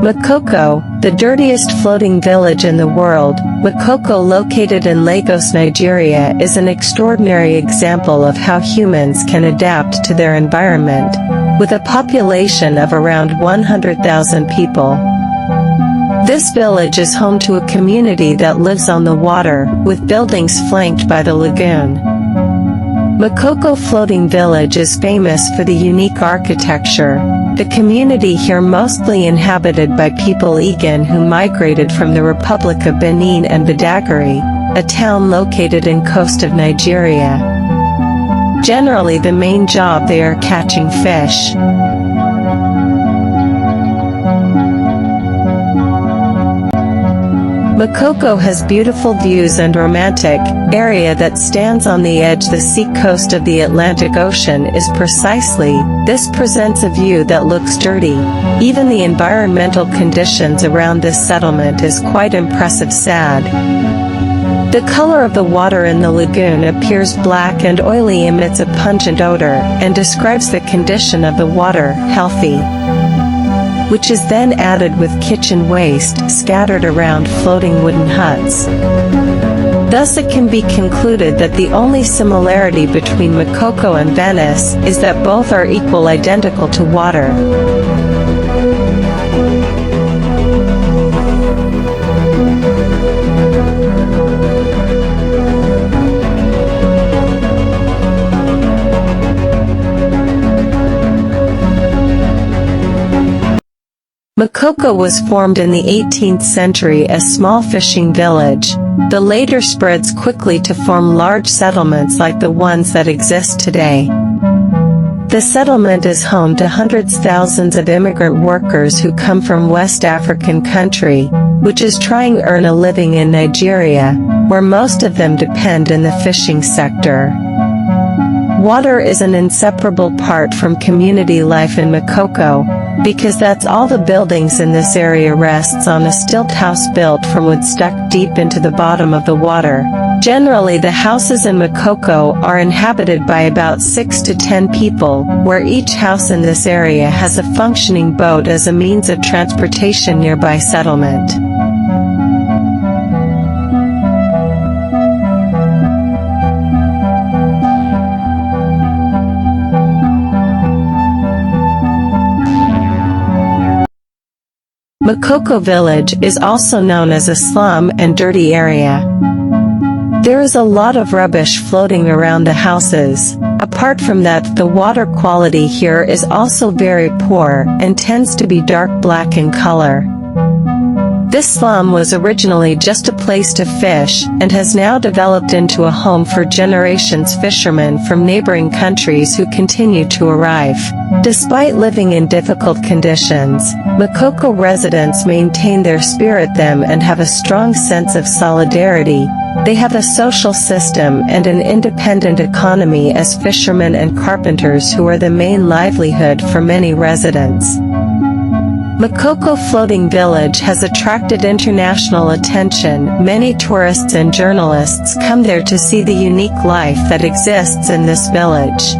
Makoko, the dirtiest floating village in the world, Makoko, located in Lagos, Nigeria, is an extraordinary example of how humans can adapt to their environment, with a population of around 100,000 people. This village is home to a community that lives on the water, with buildings flanked by the lagoon. Makoko Floating Village is famous for the unique architecture. The community here mostly inhabited by people Egun who migrated from the Republic of Benin and Badagary, a town located in coast of Nigeria. Generally the main job they are catching fish. Makoko has beautiful views and romantic area that stands on the edge. The sea coast of the Atlantic Ocean is precisely, this presents a view that looks dirty. Even the environmental conditions around this settlement is quite impressive. Sad. The color of the water in the lagoon appears black and oily, emits a pungent odor, and describes the condition of the water, healthy, which is then added with kitchen waste scattered around floating wooden huts. Thus it can be concluded that the only similarity between Makoko and Venice is that both are identical to water. Makoko was formed in the 18th century as small fishing village. The later spreads quickly to form large settlements like the ones that exist today. The settlement is home to thousands of immigrant workers who come from West African country, which is trying to earn a living in Nigeria, where most of them depend in the fishing sector. Water is an inseparable part from community life in Makoko, because that's all the buildings in this area rests on a stilt house built from wood stuck deep into the bottom of the water. Generally the houses in Makoko are inhabited by about 6 to 10 people, where each house in this area has a functioning boat as a means of transportation nearby settlement. Makoko Village is also known as a slum and dirty area. There is a lot of rubbish floating around the houses. Apart from that, the water quality here is also very poor and tends to be dark black in color. This slum was originally just a place to fish, and has now developed into a home for generations fishermen from neighboring countries who continue to arrive. Despite living in difficult conditions, Makoko residents maintain their spirit and have a strong sense of solidarity. They have a social system and an independent economy as fishermen and carpenters who are the main livelihood for many residents. Makoko Floating Village has attracted international attention. Many tourists and journalists come there to see the unique life that exists in this village.